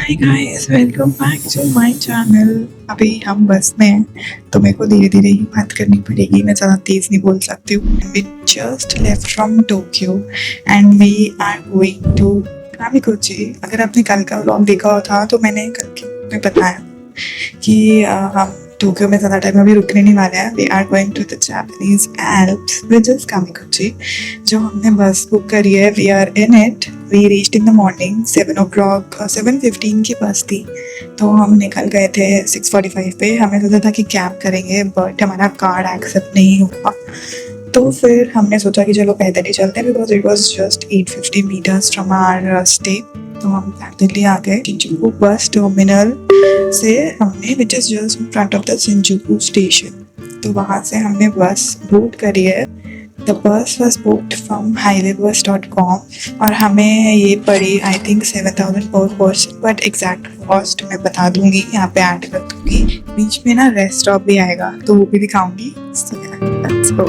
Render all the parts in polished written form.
Hi guys, welcome back to my channel. अभी हम बस में हैं तो मेरे को धीरे धीरे ही बात करनी पड़ेगी, मैं ज़्यादा तेज़ नहीं बोल सकती हूँ। We just left from Tokyo and we are going to Kamikochi. अगर आपने कल का व्लॉग देखा हो था तो मैंने कल के में बताया कि हम टोक्यो में ज़्यादा टाइम अभी रुकने नहीं वाले हैं। We are going to the Japanese Alps which is Kamikochi. जो हमने बस बुक करी है, we are in it. We reached in the morning 7 o'clock, 7:15 की बस थी तो हम निकल गए थे 6:45 पे। हमें सोचा था कि कैब करेंगे बट हमारा कार्ड एक्सेप्ट नहीं हुआ, तो फिर हमने सोचा कि चलो पैदल ही चलते हैं, because it was just 850 meters from our stay. तो हम पैदल ही आ गए शिंजुकू बस टर्मिनल से। हमने which is just in front of the Shinjuku station, तो वहाँ से हमने बस बुक करी है। The bus was booked from highwaybus.com और हमें ये पड़ी आई थिंक 7,000 पर पर्सन, बट एग्जैक्ट कॉस्ट मैं बता दूंगी, यहाँ पे ऐड कर दूंगी। बीच में ना रेस्ट स्टॉप भी आएगा तो वो भी दिखाऊंगी। So yeah, let's go.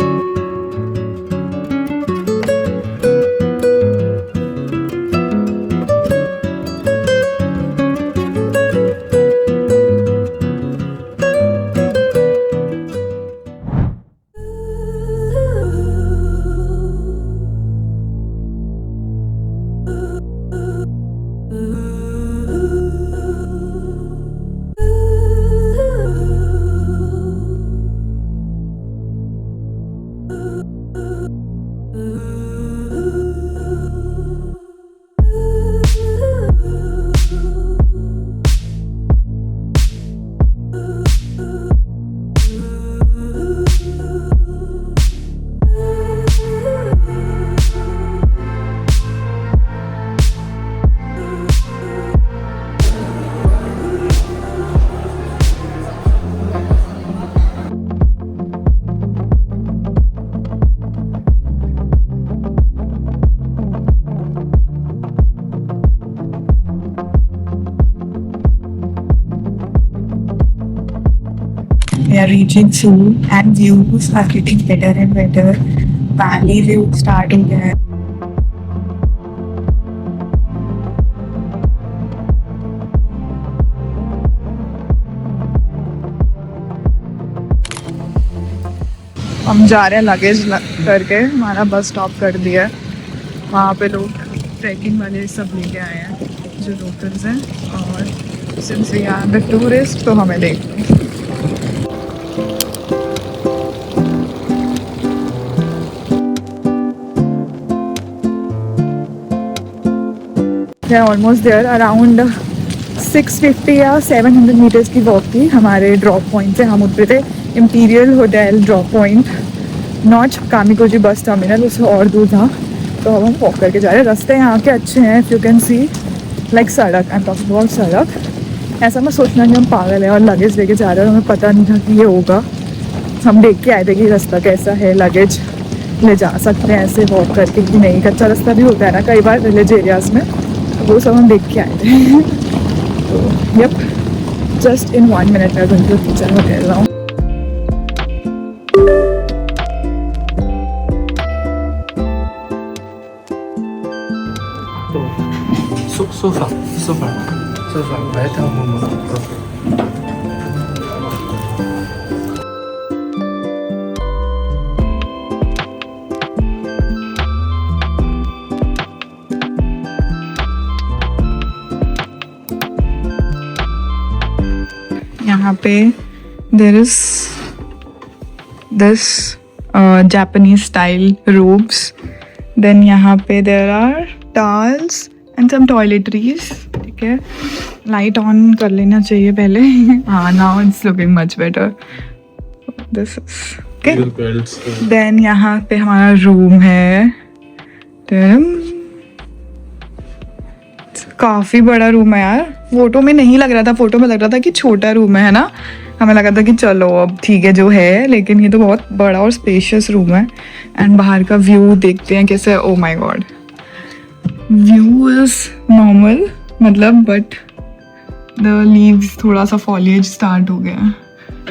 We are reaching soon and views are getting better and better. Valley view start हो गया है। हम जा रहे हैं लगेज करके, हमारा बस स्टॉप कर दिया है। वहाँ पे लोग ट्रैकिंग वाले सब लेके आए हैं जो लोकल्स हैं, और since we are the tourist तो हमें देख ऑलमोस्ट देयर। अराउंड 650 या 700 मीटर्स की वॉक थी हमारे ड्रॉप पॉइंट से। हम उतरे थे Imperial hotel drop point, not Kamikochi bus terminal, उससे और दूर था। तो अब हम वॉक करके जा रहे हैं। रास्ते यहाँ के अच्छे हैं, यू कैन सी लाइक सड़क, आई एम टॉकिंग अबाउट सड़क। ऐसा मैं सोचना कि हम पागल हैं और लगेज लेके जा रहे हैं, हमें पता नहीं था कि ये होगा। हम देख के आए थे कि रास्ता कैसा है, लगेज ले जा सकते हैं ऐसे वॉक करके कि नहीं। कच्चा रास्ता भी होता है ना कई बार विलेज एरियाज़ में, तो वो सब हम देख के आए थे। तो यप, जस्ट इन 1 minute मैं घंटे टीचर होटल रहा हूँ। सोफा बैठा हूँ। यहाँ पे there is this Japanese style robes, then यहाँ पे there are towels and some toiletries. ठीक है, लाइट ऑन कर लेना चाहिए पहले। हाँ, now it's looking much better. This is okay. Then यहाँ पे हमारा रूम है। काफ़ी बड़ा रूम है यार, फोटो में नहीं लग रहा था, फोटो में लग रहा था कि छोटा रूम है ना। हमें लगा था कि चलो अब ठीक है जो है, लेकिन ये तो बहुत बड़ा और स्पेशियस रूम है। एंड बाहर का व्यू देखते हैं कैसे। Oh my God, view is normal मतलब, बट द लीव्स थोड़ा सा फॉलिएज स्टार्ट हो गया है।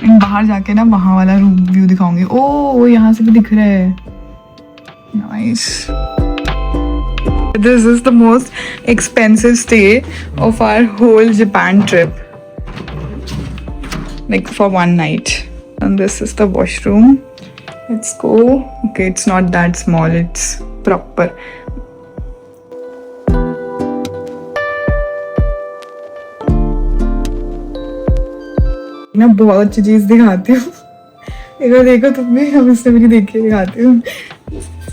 एंड बाहर जाके ना वहाँ वाला रूम व्यू दिखाऊंगी। ओ यहाँ से भी दिख रहा है, nice. This is the most expensive stay of our whole Japan trip. Like for one night. And this is the washroom. Let's go. Okay, it's not that small, it's proper. मैं बहुत अच्छी चीज दिखाती हूँ. देखो देखो तुम भी, हम इससे भी देख के दिखाती हूँ.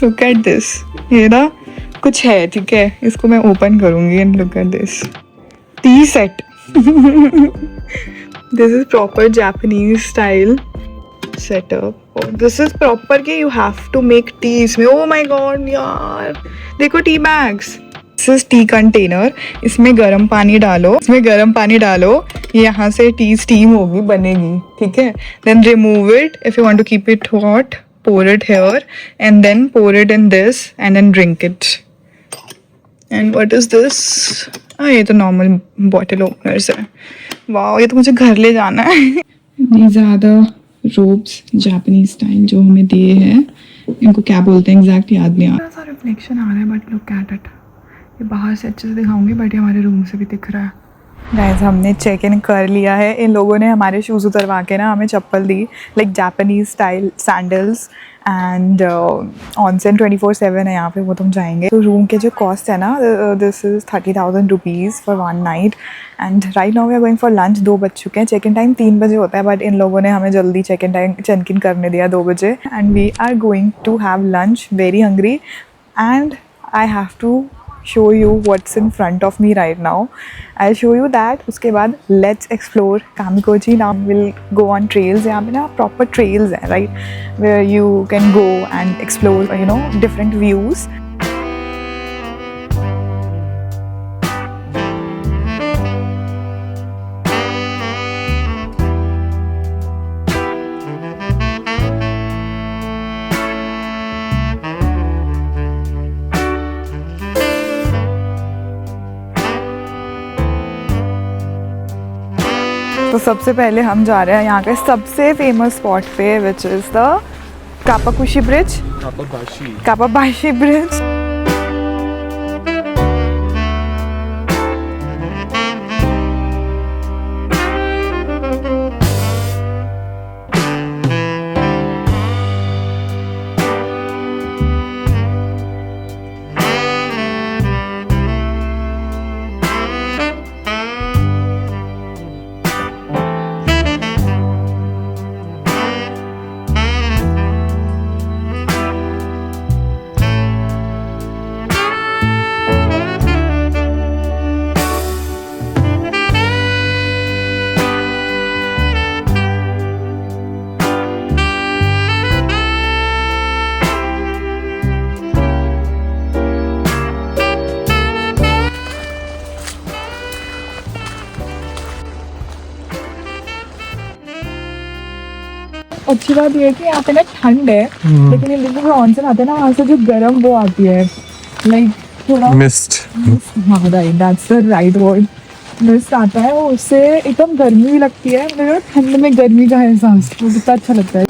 Look at this. ये ना कुछ है, ठीक है, इसको मैं ओपन करूंगी and look at this. Tea set. This is proper Japanese style setup. Oh, this is proper कि you have to make tea इसमें. Oh my god यार, देखो tea bags. This is tea container. इसमें गर्म पानी डालो, यहाँ से टी स्टीम होगी, बनेगी, ठीक है. Then remove it if you want to keep it hot. Pour it here and then pour it in this and then drink it. And what is this? ये तो normal bottle openers है. Wow, ये तो मुझे घर ले जाना है. These are the robes, Japanese style, जो हमें दिए हैं. इनको क्या बोलते हैं एग्जैक्ट याद नहीं आ रहा. थोड़ा सा रिफ्लेक्शन आ रहा है बट लुक एट इट. ये बाहर से अच्छे से दिखाऊंगी बट ये हमारे रूम से भी दिख रहा है. गाइस, हमने चेक इन कर लिया है. इन लोगों ने हमारे शूज़ उतरवा के ना हमें चप्पल दी, like Japanese style sandals. And onsen 24/7 है यहाँ पे, वो तुम जाएंगे. तो रूम के जो कॉस्ट है ना, this is 30,000 rupees for one night. And right now we are going for lunch. 2 बज चुके हैं. चेक इन टाइम 3 बजे होता है बट इन लोगों ने हमें जल्दी चेक इन करने दिया 2 बजे. And we are going to have lunch. Very hungry. And I have to show you what's in front of me right now. I'll show you that. उसके बाद let's explore Kamikoji. Now we'll go on trails. यहाँ पे ना proper trails हैं, right, where you can go and explore, you know, different views. तो सबसे पहले हम जा रहे हैं यहाँ के सबसे फेमस स्पॉट पे, which is the Kappabashi bridge. Kappabashi bridge. अच्छी बात ये है कि यहाँ पे ना ठंड है, लेकिन ये लोग ऑनसन आते हैं ना, वहाँ से जो गर्म वो आती है, लाइक थोड़ा मिस्ट. हाँ right, that's the right word. Mist आता है, वो उससे एकदम गर्मी भी लगती है. मतलब ठंड में गर्मी का एहसास, वो कितना अच्छा लगता है.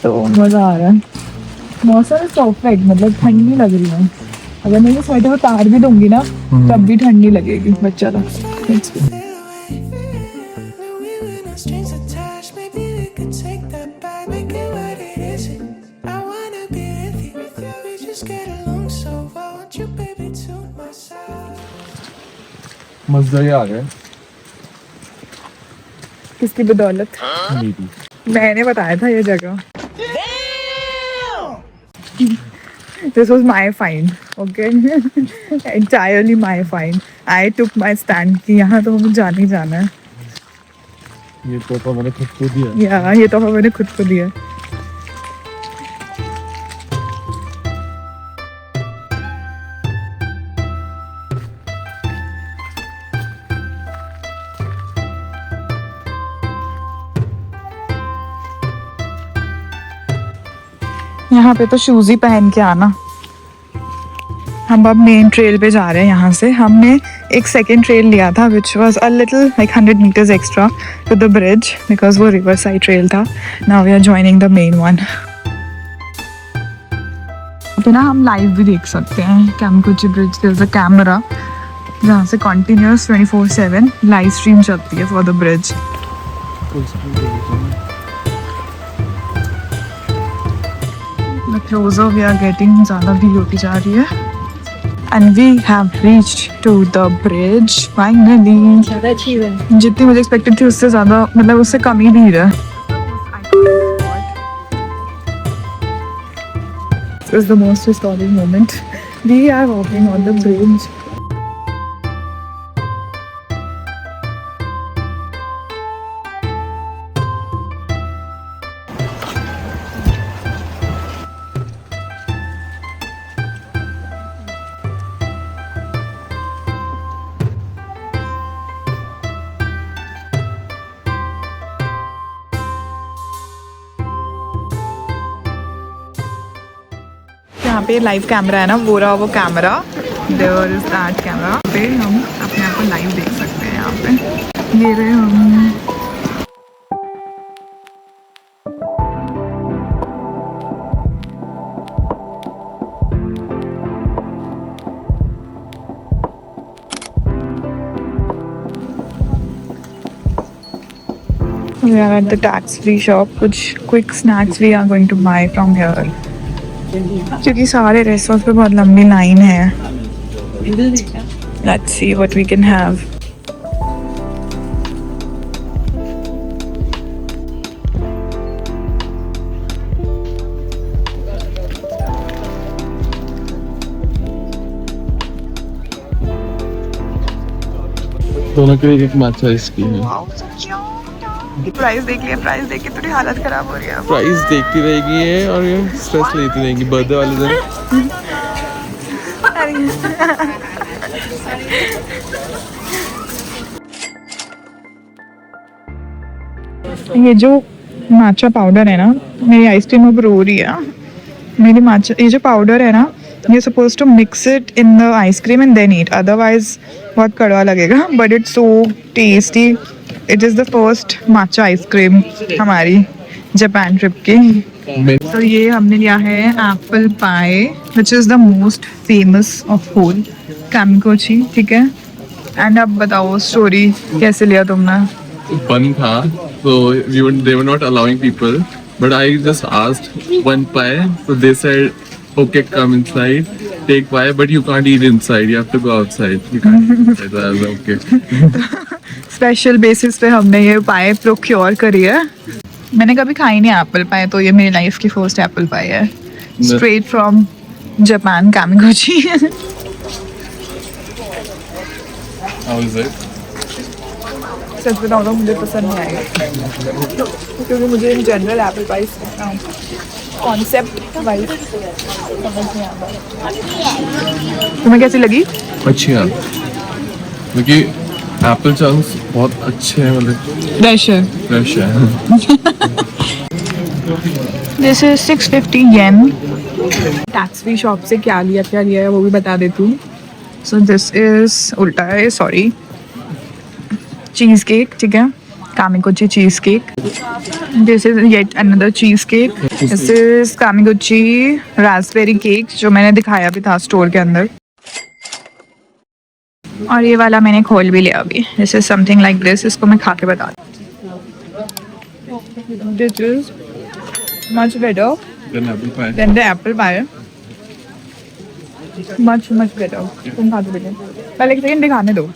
तो मज़ा आ रहा है. मौसम परफेक्ट, मतलब ठंड नहीं लग रही है. अगर मैं ये स्वेटर उतार भी दूंगी ना तब भी ठंड नहीं लगेगी. बच्चा था. मज़ा ही आ गया. किसकी बदौलत? मैंने बताया था ये जगह. This was my find, okay? Entirely my find. I took my stand कि यहाँ तो हमें जाना ही जाना है. ये तोहफा मैंने खुद को दिया. या ये तोहफा मैंने खुद को दिया. यहाँ पे तो शूज़ ही पहन के आना. हम अब मेन ट्रेल पे जा रहे हैं. यहाँ से हमने एक सेकेंड ट्रेल लिया था which was a little like 100 meters extra to the bridge because वो रिवर साइड ट्रेल था. Now we are joining the main one. तो ना हम लाइव भी देख सकते हैं Kamikochi bridge. There is a camera जहाँ से कंटिन्यूअस 24/7 लाइव स्ट्रीम चलती है for the bridge. The closer we are getting ज़्यादा भीड़ होती जा रही है। And we have reached to the bridge finally. ज़्यादा अच्छी है। जितनी मुझे एक्सपेक्टेड थी उससे ज़्यादा, मतलब उससे कम ही भीड़ है। This is the most historic moment. We are walking on the bridge. यहाँ पे लाइव कैमरा है ना, वो रहा वो camera. There is that camera पे हम अपने आप को लाइव देख सकते हैं। यहाँ पे ये रहे हम। We are at the tax-free shop. कुछ quick snacks we are going to buy from here. क्योंकि सारे रेस्टोरेंट्स पे बहुत लंबी लाइन है। Let's see what we can have. दोनों के लिए एक मैच है इसकी। प्राइस देख लिया, प्राइस देख के थोड़ी हालत खराब हो रही है। प्राइस देखती रहेगी ये और ये स्ट्रेस लेती रहेगी बर्थडे वाले दिन। ये जो माचा पाउडर है ना, मेरी आइसक्रीम अब रो रही है। मेरी माचा, ये जो पाउडर है ना, you're supposed to mix it in the ice cream and then eat, otherwise बहुत कड़वा लगेगा, but it's so tasty. It is the first matcha ice cream हमारी जापान ट्रिप की। तो ये हमने लिया है apple pie, which is the most famous of whole कामिकोची, ठीक है। एंड अब बताओ स्टोरी, कैसे लिया तुमने? बन था so they were not allowing people, but I just asked one pie, so they said okay, come inside, take pie, but you can't eat inside, you have to go outside, you can't eat inside. So I was like, okay. Special basis पे हमने ये पाई procure करी है। मैंने कभी खाई नहीं apple pie, तो ये मेरी लाइफ की फर्स्ट एप्पल पाई है, straight from Japan Kamikochi. How is it? सच बताऊँ तो मुझे पसंद नहीं आएगा, क्योंकि मुझे in general apple pie concept wise समझ नहीं आता। तुम्हें कैसी लगी? अच्छी है, क्योंकि एप्पल चंक्स बहुत अच्छे हैं, मतलब फ्रेश है। फ्रेश है। This is 650 yen. Tax free shop से क्या लिया है वो भी बता देती हूँ। सो दिस इज उल्टा है, सॉरी, चीज़ केक, ठीक है, Kamikochi cheese cake. This is yet another cheese cake. This is Kamikochi raspberry cake, जो मैंने दिखाया भी था स्टोर के अंदर। और ये वाला मैंने खोल भी लिया अभी। This is something like this, इसको मैं खा के बता दूँ। This is much better Then apple pie. Then the apple pie, much better. तुम खा दो बेटे, पहले एक सेकंड दिखाने दो।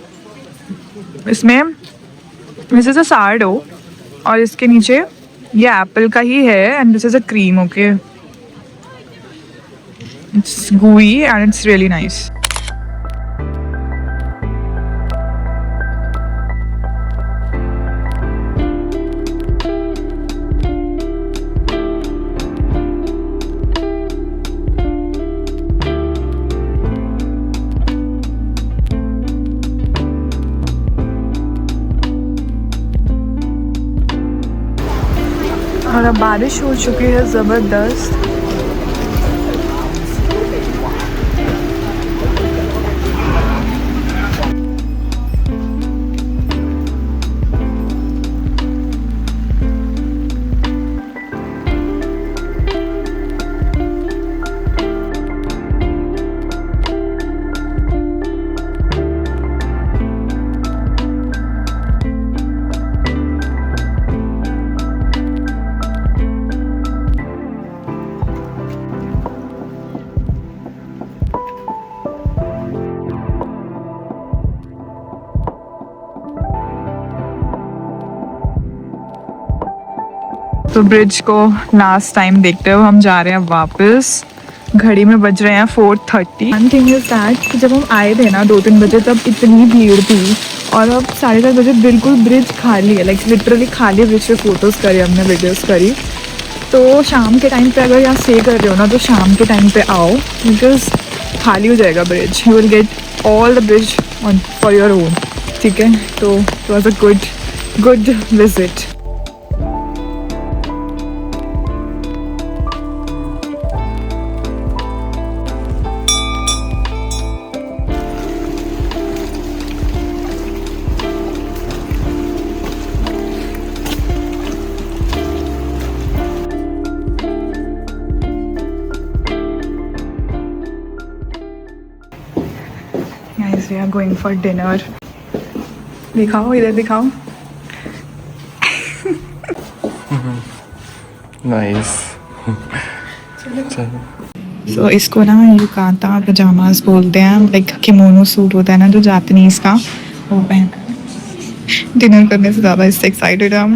इसमें दिस इज अ सारडो और इसके नीचे ये एप्पल का ही है, and this is a cream. Okay, it's gooey and it's really nice. और अब बारिश हो चुकी है ज़बरदस्त। तो ब्रिज को लास्ट टाइम देखते हुए हम जा रहे हैं वापस। घड़ी में बज रहे हैं 4:30। वन थिंग इज दैट जब हम आए थे ना 2-3 बजे तब इतनी भीड़ थी और अब 7:30 बजे बिल्कुल ब्रिज खाली है, लाइक लिटरली खाली ब्रिज पे फोटोज़ करी हमने, वीडियोज़ करी। तो शाम के टाइम पे अगर यहाँ स्टे कर रहे हो ना तो शाम के टाइम पे आओ बिकॉज खाली हो जाएगा bridge. You will get all the bridge on for your own, ठीक है। तो it was a good visit. Guys, we are going for dinner. दिखाओ, इधर दिखाओ। Nice. So इसको ना युकाता पजामास बोलते हैं, लाइक किमोनो सूट होता है ना जो जापानीज का, वो पहना है। डिनर करने से ज़्यादा इससे एक्साइटेड है हम।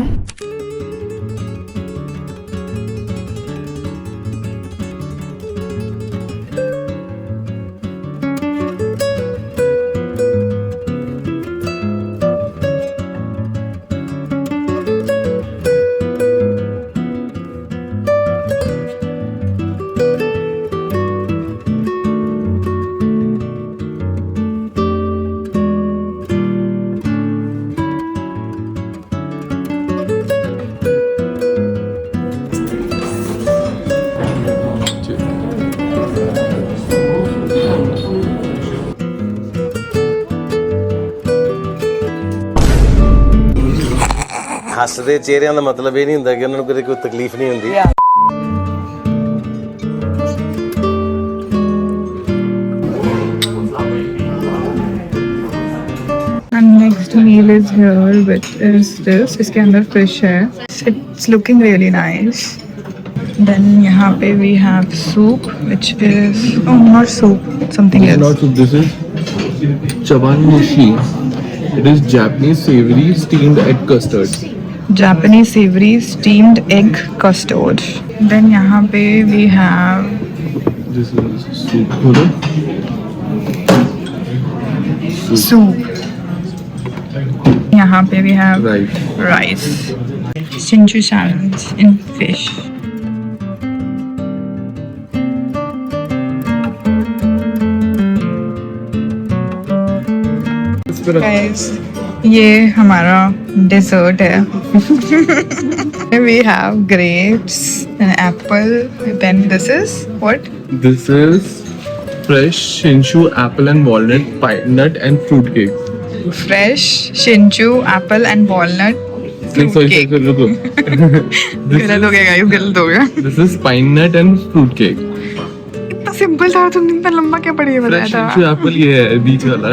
ਹੱਸਦੇ ਚਿਹਰਿਆਂ ਦਾ ਮਤਲਬ ਇਹ ਨਹੀਂ ਹੁੰਦਾ ਕਿ ਉਹਨਾਂ ਨੂੰ ਕਦੇ ਕੋਈ ਤਕਲੀਫ ਨਹੀਂ ਹੁੰਦੀ। And next meal is here, which is this. इसके अंदर fish है. It's looking really nice. Then यहाँ पे we have soup, which is not soup, something else. Not soup. This is chawanmushi. It is Japanese savory steamed egg custard. Japanese savory steamed egg custard. Then यहाँ पे we have This is soup. soup. यहाँ पे we have Right. rice. Shinchu salads and fish. Guys, ये हमारा dessert है. We have grapes and apple. Then this is what? This is fresh Shinshu apple and walnut pine nut and fruit cake. Fresh Shinchu apple and walnut fruit Sorry, cake. look. गलत हो गया guys, गलत हो गया. This is pine nut and fruit cake. इतना simple था, तुमने इतना लंबा क्या पढ़ी बताया Fresh था? Shinshu apple ये है बीच वाला.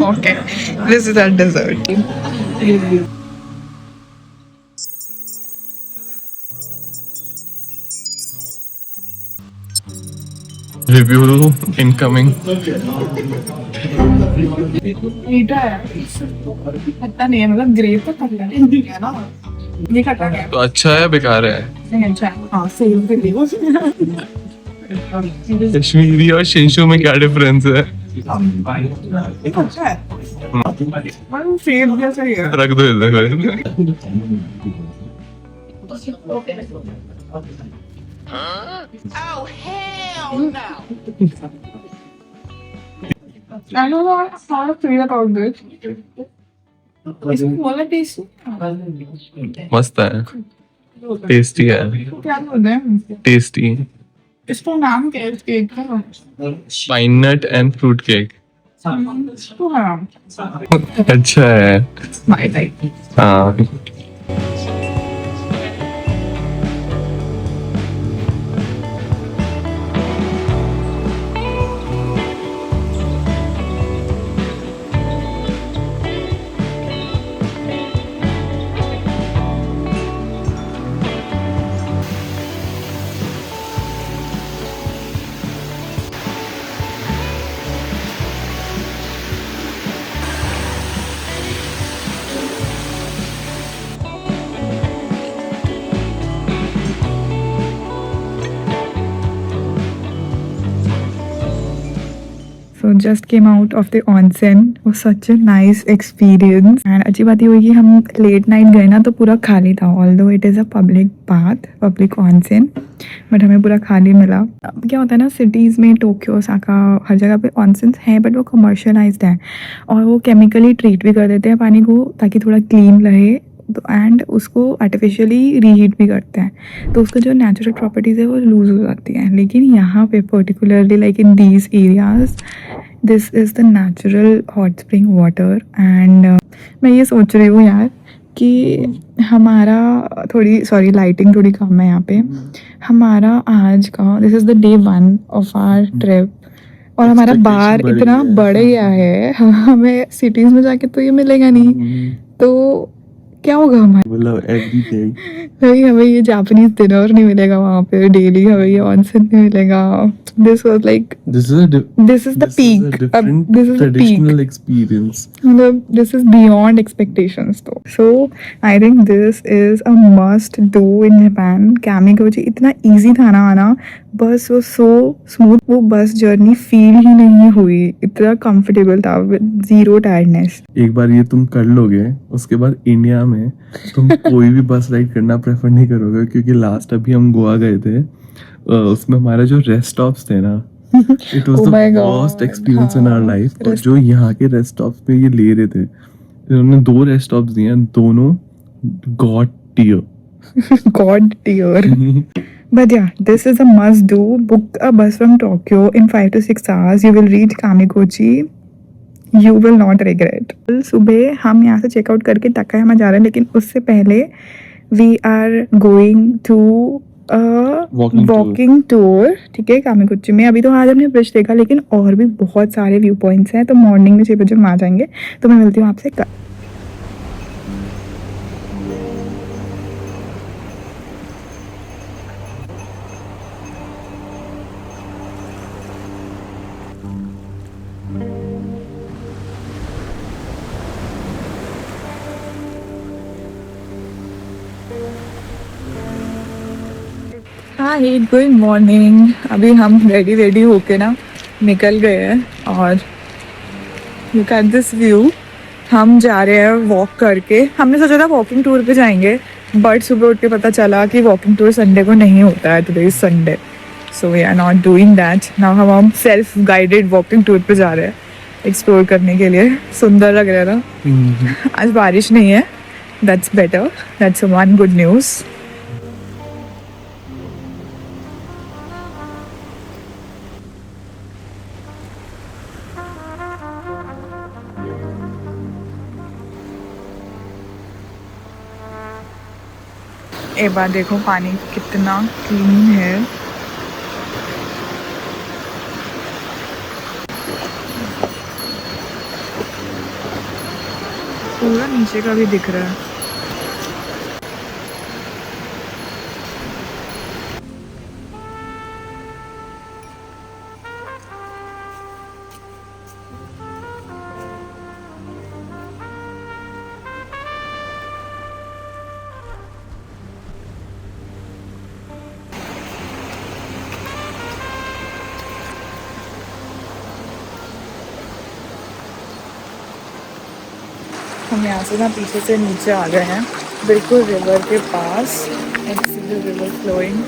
Okay, this is our dessert. Review incoming. मीठा है, खट्टा नहीं है, मतलब ग्रेप तो खट्टा नहीं है ना, ये खट्टा है। तो अच्छा है बेकार है? नहीं अच्छा है, हाँ सेम के लिए। कश्मीरी और शिंशु में क्या डिफरेंस है? अच्छा है, मतलब सेम जैसा ही है। रख दो इधर. I don't know how to feel about this. It's more tasty. मस्त है, टेस्टी है, क्या बोलते हैं? टेस्टी. इसका नाम क्या है इस केक का? Pine nut and fruit cake. तो हाँ, अच्छा है. my type. हाँ. So just came out of the onsen. It was such a nice experience. And अच्छी बात ये हुई कि हम late night गए ना तो पूरा खाली था. Although it is a public bath, public onsen, but हमें पूरा खाली मिला. अब क्या होता है ना, सिटीज़ में टोक्यो, ओसाका, हर जगह पे ऑनसेंस हैं बट वो कमर्शियलाइज्ड हैं और वो केमिकली ट्रीट भी कर देते हैं पानी को ताकि थोड़ा क्लीन रहे. तो एंड उसको आर्टिफिशियली रीहीट भी करते हैं तो उसका जो नेचुरल प्रॉपर्टीज़ है वो लूज़ हो जाती हैं. लेकिन यहाँ पे particularly like in these areas this is the natural hot spring water. And मैं ये सोच रही हूँ यार कि हमारा थोड़ी लाइटिंग थोड़ी कम है यहाँ पे. हमारा आज का this is the day 1 of our trip और हमारा बार इतना बढ़ गया है. हमें सिटीज़ में जाके तो ये मिलेगा नहीं. तो क्या होगा हमारा, मतलब एवरी डे भाई हमें ये जापानीज डिनर नहीं मिलेगा वहाँ पे डेली, हमें ये ऑनसेन नहीं मिलेगा. This was like this is the peak. अब this is the traditional experience, मतलब दिस इज बियॉन्ड एक्सपेक्टेशंस. तो so I think this is a must do in Japan. Kamikochi इतना इजी था ना आना, बस वो सो स्मूथ, वो बस जर्नी फील ही नहीं हुई. इतना कंफर्टेबल था विद जीरो टायर्डनेस. एक बार ये तुम कर लोगे उसके बाद इंडिया में तुम कोई भी बस राइड करना प्रेफर नहीं करोगे. क्योंकि लास्ट अभी हम गोवा गए थे, उसमें हमारे जो रेस्ट स्टॉप्स थे ना, it was the worst experience in our life. और जो यहाँ के रेस्ट स्टॉप्स पे ये ले रहे थे, इन्होंने 2 रेस्ट स्टॉप्स दिए, दोनों god tier. God tier. But yeah, this is a must do. Book a bus from Tokyo in 5 to 6 hours. You will reach Kameguchi. You will not regret. कल सुबह हम यहाँ से चेकआउट करके तकायामा जा रहे हैं, लेकिन उससे पहले we are going to walking tour. ठीक है, कामेगुची में. अभी तो आज हमने ब्रिज देखा, लेकिन और भी बहुत सारे व्यू पॉइंट्स हैं. तो मॉर्निंग में 6 बजे हम आ जाएंगे. तो मैं मिलती हूँ आपसे कल. हाय, गुड मॉर्निंग. अभी हम रेडी होके ना निकल गए हैं और लुक एट दिस व्यू. हम जा रहे हैं वॉक करके. हमने सोचा था वॉकिंग टूर पे जाएंगे, बट सुबह उठ के पता चला कि वॉकिंग टूर संडे को नहीं होता है. Today is Sunday, so we are not doing that now. हम सेल्फ गाइडेड वॉकिंग टूर पे जा रहे हैं एक्सप्लोर करने के लिए. सुंदर लग रहा है ना. आज बारिश नहीं है, that's better. That's one good news. एक बार देखो पानी कितना क्लीन है. पूरा नीचे का भी दिख रहा है. हम यहाँ से ना पीछे से नीचे आ गए हैं, बिल्कुल रिवर के पास. And see the river flowing.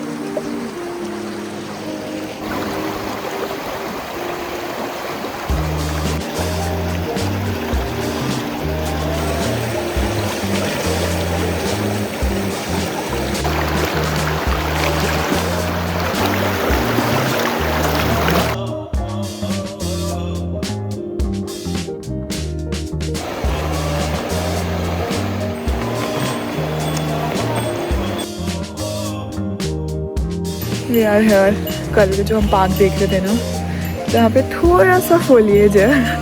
We are here. कल जो हम पार्क देख रहे थे ना, तो यहाँ पे थोड़ा सा फोलिएज है.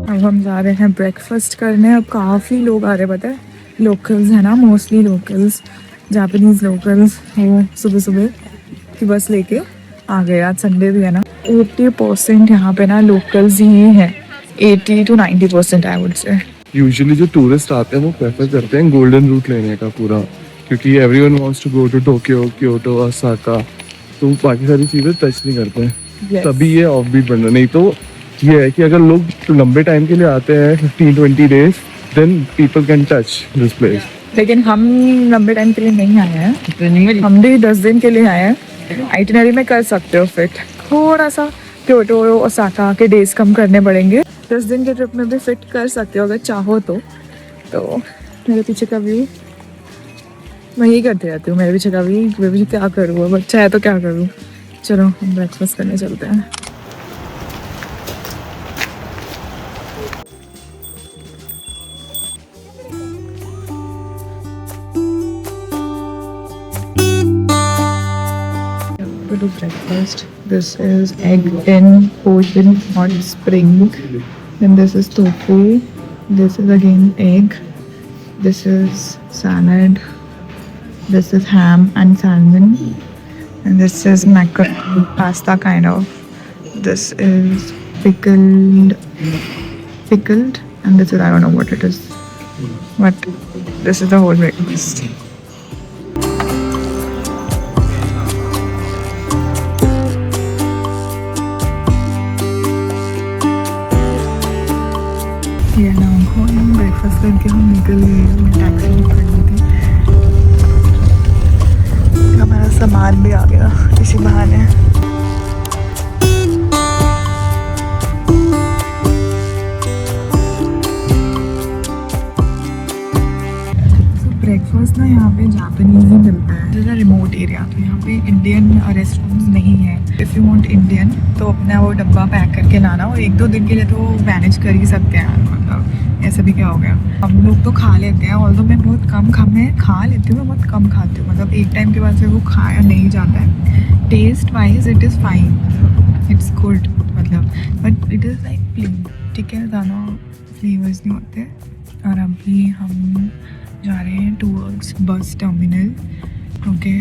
अब हम जा रहे हैं ब्रेकफास्ट करने. अब काफ़ी लोग आ रहे हैं, पता है. लोकल्स है ना, मोस्टली लोकल्स, जापानीज लोकल्स, वो सुबह सुबह की बस लेके आ गए। आज संडे भी है ना। 80% यहाँ पे ना लोकल्स ही हैं, 80 to 90% I would say. Usually जो टूरिस्ट आते हैं वो प्रेफर करते हैं गोल्डन रूट लेने का पूरा, क्योंकि everyone wants to go to Tokyo, Kyoto, Osaka, तो बाकी सारी चीज़ें टच नहीं करते हैं। Yes. तभी ये ऑफ बीट बन रहा, नहीं तो ये है कि अगर लोग लंबे टाइम के लिए आते हैं 15-20 days, then people can touch this place. लेकिन हम लंबे टाइम के लिए नहीं आए हैं, हम भी 10 दिन के लिए आए हैं। आइटिनरी में कर सकते हो फिट, थोड़ा सा क्योटो ओसाका के डेज कम करने पड़ेंगे। 10 दिन के ट्रिप में भी फिट कर सकते हो अगर चाहो तो। मेरे पीछे का व्यू, मैं यही करती रहती हूँ, मेरे पीछे का व्यू, मेरे पीछे क्या करूँ, अब अच्छा है तो क्या करूँ। चलो हम ब्रेकफास्ट करने चलते हैं। To do breakfast. This is egg in ocean hot spring. Then this is tofu. This is again egg. This is salad. This is ham and salmon. And this is macaroni pasta kind of. This is pickled. And this is, I don't know what it is. But this is the whole breakfast. ये ना हम breakfast करके हम निकल गए, taxi book करनी थी। हमारा सामान भी आ गया इसी बहाने। ब्रेकफास्ट ना यहाँ पे जापानीज ही मिलता है। जैसा रिमोट एरिया, तो यहाँ पे इंडियन रेस्टोरेंट्स नहीं है। इफ़ यू वांट इंडियन तो अपना वो डब्बा पैक करके लाना, और 1-2 दिन के लिए तो मैनेज कर ही सकते हैं। मतलब ऐसा भी क्या हो गया, हम लोग तो खा लेते हैं। ऑल्दो मैं बहुत कम खा लेती हूँ, मैं बहुत कम खाती हूँ। मतलब एक टाइम के बाद से वो खाया नहीं जाता है। Taste wise it is fine, मतलब इट्स गुड, मतलब but it is like plain, ठीक है, ज़्यादा फ्लेवर्स नहीं होते। और अभी हम जा रहे हैं towards bus terminal, okay,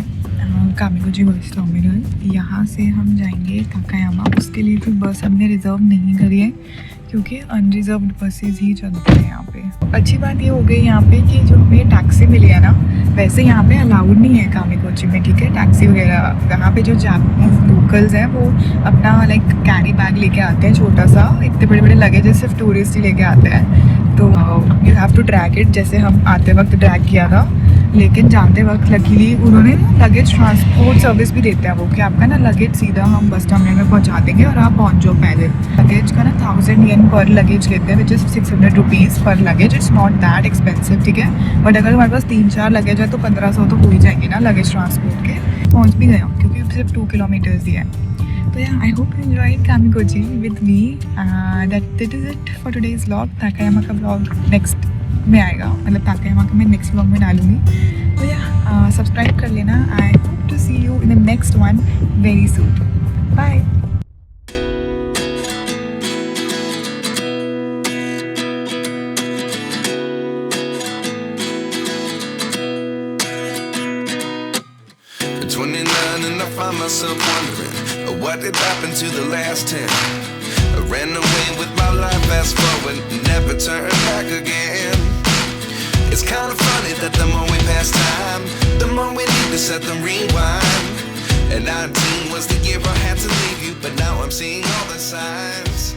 कामिगुची bus terminal. यहाँ से हम जाएंगे ताकायामा। उसके लिए तो बस हमने रिज़र्व नहीं करी है, क्योंकि अनरिजर्व्ड बसेस ही चलती हैं यहाँ पे। अच्छी बात ये हो गई यहाँ पे कि जो हमें टैक्सी मिली है ना, वैसे यहाँ पे अलाउड नहीं है कामिगुची में, ठीक है, टैक्सी वगैरह। यहाँ पे जो जापानीज लोकल्स हैं वो अपना लाइक कैरी बैग लेके आते हैं, छोटा सा, इतने बड़े बड़े लगेज सिर्फ टूरिस्ट ही लेके आते हैं। तो you have to drag it, जैसे हम आते वक्त ड्रैग किया था। लेकिन जाते वक्त लकीली उन्होंने लगेज ट्रांसपोर्ट सर्विस भी देते हैं वो, कि आपका ना लगेज सीधा हम बस टर्मिनल में पहुंचा देंगे और आप पहुंच जाओ पैदल। लगेज का ना 1000 येन पर लगेज लेते हैं, विच इज़ 600 रुपीज़ पर luggage. It's not that expensive, ठीक है। बट अगर हमारे पास 3-4 लगेज है तो 1500 तो हो ही जाएंगे ना लगेज ट्रांसपोर्ट के। पहुँच भी गया क्योंकि सिर्फ 2 किलोमीटर्स ही है। So yeah, I hope you enjoyed Kamikochi with me. That is it for today's vlog. ताकायामा का vlog next में आएगा, मतलब ताकायामा का मैं next vlog में डालूंगी। तो yeah, सब्सक्राइब कर लेना। I hope to see you in the next one very soon. Bye. At 29 and I find myself wondering what did happen to the last 10. I ran away with my life, fast forward, never turn back again. It's kind of funny that the more we pass time, the more we need to set the rewind. And 19 was the year I had to leave you, but now I'm seeing all the signs.